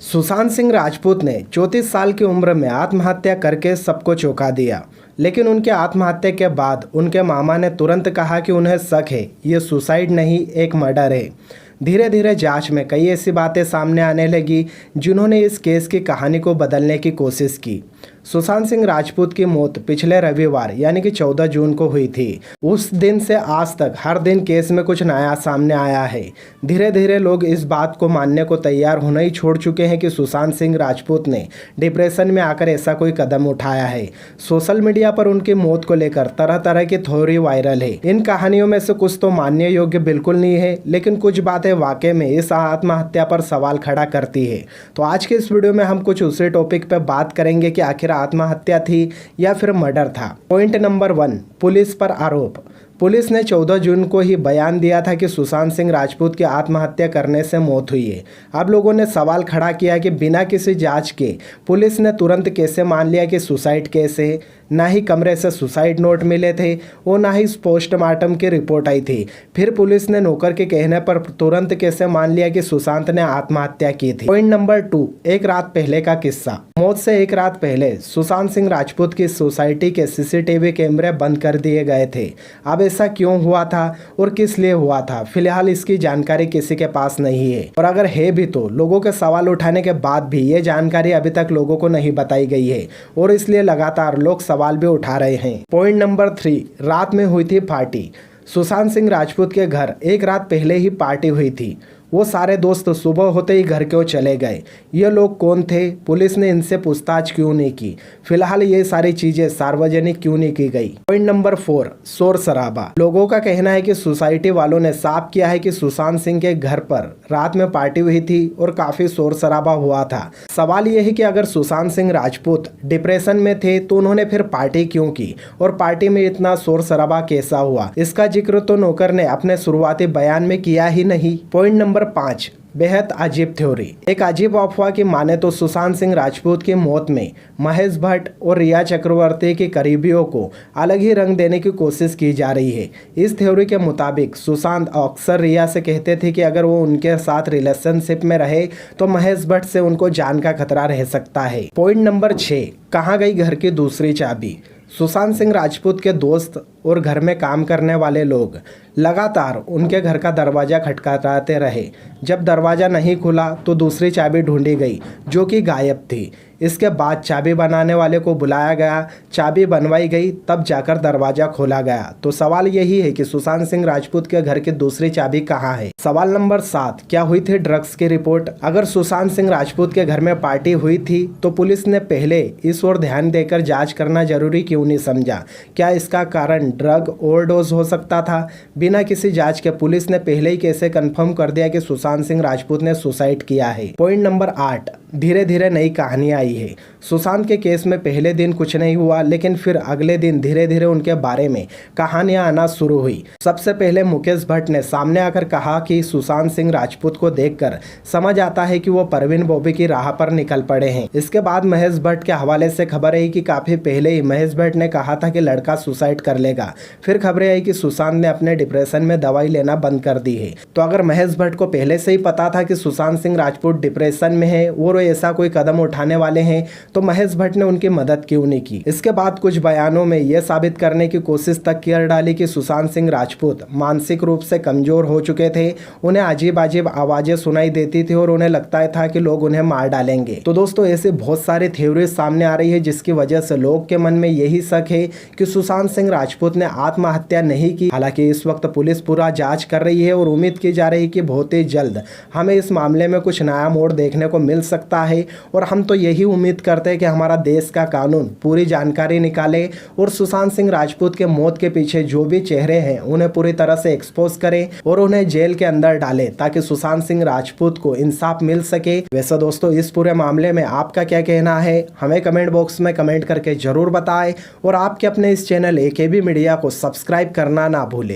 सुशांत सिंह राजपूत ने 34 साल की उम्र में आत्महत्या करके सबको चौंका दिया। लेकिन उनके आत्महत्या के बाद उनके मामा ने तुरंत कहा कि उन्हें शक है ये सुसाइड नहीं एक मर्डर है। धीरे धीरे जांच में कई ऐसी बातें सामने आने लगी जिन्होंने इस केस की कहानी को बदलने की कोशिश की। सुशांत सिंह राजपूत की मौत पिछले रविवार यानी कि 14 जून को हुई थी। उस दिन से आज तक हर दिन केस में कुछ नया सामने आया है। धीरे धीरे लोग इस बात को मानने को तैयार होना ही छोड़ चुके हैं कि सुशांत सिंह राजपूत ने डिप्रेशन में आकर ऐसा कोई कदम उठाया है। सोशल मीडिया पर उनकी मौत को लेकर तरह तरह की थ्योरी वायरल है। इन कहानियों में से कुछ तो मानने योग्य बिल्कुल नहीं है, लेकिन कुछ बातें वाकई में इस आत्महत्या पर सवाल खड़ा करती है। तो आज के इस वीडियो में हम कुछ उसी टॉपिक पर बात करेंगे कि आखिर आत्महत्या थी या फिर मर्डर था। पॉइंट नंबर 1, पुलिस पर आरोप। पुलिस ने 14 जून को ही बयान दिया था कि सुशांत सिंह राजपूत की आत्महत्या करने से मौत हुई है। अब लोगों ने सवाल खड़ा किया कि बिना किसी जांच के पुलिस ने तुरंत कैसे मान लिया कि सुसाइड केस है। ना ही कमरे से सुसाइड नोट मिले थे और ना ही पोस्टमार्टम की रिपोर्ट आई थी। फिर पुलिस ने नौकर के कहने पर तुरंत कैसे मान लिया कि सुशांत ने आत्महत्या की थी। पॉइंट नंबर 2, एक रात पहले का किस्सा। मौत से एक रात पहले सुशांत सिंह राजपूत की सोसाइटी के सीसीटीवी कैमरे बंद कर दिए गए थे। अब ऐसा क्यों हुआ था और किस लिए हुआ था, फिलहाल इसकी जानकारी किसी के पास नहीं है। और अगर है भी तो लोगों के सवाल उठाने के बाद भी ये जानकारी अभी तक लोगों को नहीं बताई गई है और इसलिए लगातार लोग सवाल भी उठा रहे हैं। पॉइंट नंबर 3, रात में हुई थी पार्टी। सुशांत सिंह राजपूत के घर एक रात पहले ही पार्टी हुई थी। वो सारे दोस्त सुबह होते ही घर क्यों चले गए, ये लोग कौन थे, पुलिस ने इनसे पूछताछ क्यों नहीं की, फिलहाल ये सारी चीजें सार्वजनिक क्यों नहीं की गई। पॉइंट नंबर 4, शोर शराबा। लोगों का कहना है कि सोसाइटी वालों ने साफ किया है कि सुशांत सिंह के घर पर रात में पार्टी हुई थी और काफी शोर शराबा हुआ था। सवाल यह है कि अगर सुशांत सिंह राजपूत डिप्रेशन में थे तो उन्होंने फिर पार्टी क्यों की और पार्टी में इतना शोर शराबा कैसा हुआ, इसका जिक्र तो नौकर ने अपने शुरुआती बयान में किया ही नहीं। पॉइंट नंबर 5, बेहद अजीब थ्योरी। एक अजीब अफवाह की माने तो सुशांत सिंह राजपूत की मौत में महेश भट्ट और रिया चक्रवर्ती के करीबियों को अलग ही रंग देने की कोशिश की जा रही है। इस थ्योरी के मुताबिक सुशांत अक्सर रिया से कहते थे कि अगर वो उनके साथ रिलेशनशिप में रहे तो महेश भट्ट से उनको जान का खतरा रह सकता है। पॉइंट नंबर 6, कहाँ गई घर की दूसरी चाबी। सुशांत सिंह राजपूत के दोस्त और घर में काम करने वाले लोग लगातार उनके घर का दरवाज़ा खटखटाते रहे। जब दरवाज़ा नहीं खुला तो दूसरी चाबी ढूंढी गई जो कि गायब थी। इसके बाद चाबी बनाने वाले को बुलाया गया, चाबी बनवाई गई, तब जाकर दरवाज़ा खोला गया। तो सवाल यही है कि सुशांत सिंह राजपूत के घर की दूसरी चाबी कहाँ है। सवाल नंबर 7, क्या हुई थी ड्रग्स की रिपोर्ट। अगर सुशांत सिंह राजपूत के घर में पार्टी हुई थी तो पुलिस ने पहले इस ओर ध्यान देकर जाँच करना जरूरी क्यों नहीं समझा। क्या इसका कारण ड्रग ओवरडोज हो सकता था। बिना किसी जांच के पुलिस ने पहले ही कैसे कंफर्म कर दिया कि सुशांत सिंह राजपूत ने सुसाइड किया है। पॉइंट नंबर 8, धीरे धीरे नई कहानी आई है। सुशांत के केस में पहले दिन कुछ नहीं हुआ, लेकिन फिर अगले दिन धीरे धीरे उनके बारे में कहानियां आना शुरू हुई। सबसे पहले मुकेश भट्ट ने सामने आकर कहा कि सुशांत सिंह राजपूत को देखकर समझ आता है कि वो परवीन बॉबी की राह पर निकल पड़े हैं। इसके बाद महेश भट्ट के हवाले से खबर आई कि काफी पहले ही महेश भट्ट ने कहा था कि लड़का सुसाइड कर लेगा। फिर खबरें आई कि सुशांत ने अपने डिप्रेशन में दवाई लेना बंद कर दी है। तो अगर महेश भट्ट को पहले से ही पता था कि सुशांत सिंह राजपूत डिप्रेशन में है और ऐसा कोई कदम उठाने वाले हैं तो महेश भट्ट ने उनकी मदद क्यों नहीं की। इसके बाद कुछ बयानों में यह साबित करने की कोशिश तक कर डाली कि सुशांत सिंह राजपूत मानसिक रूप से कमजोर हो चुके थे। उन्हें अजीब अजीब आवाजें सुनाई देती थी और उन्हें लगता था कि लोग उन्हें मार डालेंगे। तो दोस्तों ऐसे बहुत सारी थ्योरी सामने आ रही है जिसकी वजह से लोग के मन में यही शक है कि सुशांत सिंह राजपूत ने आत्महत्या नहीं की। हालांकि इस वक्त पुलिस पूरा जांच कर रही है और उम्मीद की जा रही है कि बहुत ही जल्द हमें इस मामले में कुछ नया मोड़ देखने को मिल सकता है। और हम तो यही उम्मीद करते हैं कि हमारा देश का कानून पूरी जानकारी निकाले और सुशांत सिंह राजपूत के मौत के पीछे जो भी चेहरे हैं उन्हें पूरी तरह से एक्सपोज करें और उन्हें जेल के अंदर डालें ताकि सुशांत सिंह राजपूत को इंसाफ मिल सके। वैसे दोस्तों इस पूरे मामले में आपका क्या कहना है हमें कमेंट बॉक्स में कमेंट करके जरूर बताएं और आपके अपने इस चैनल AKB मीडिया को सब्सक्राइब करना ना भूलें।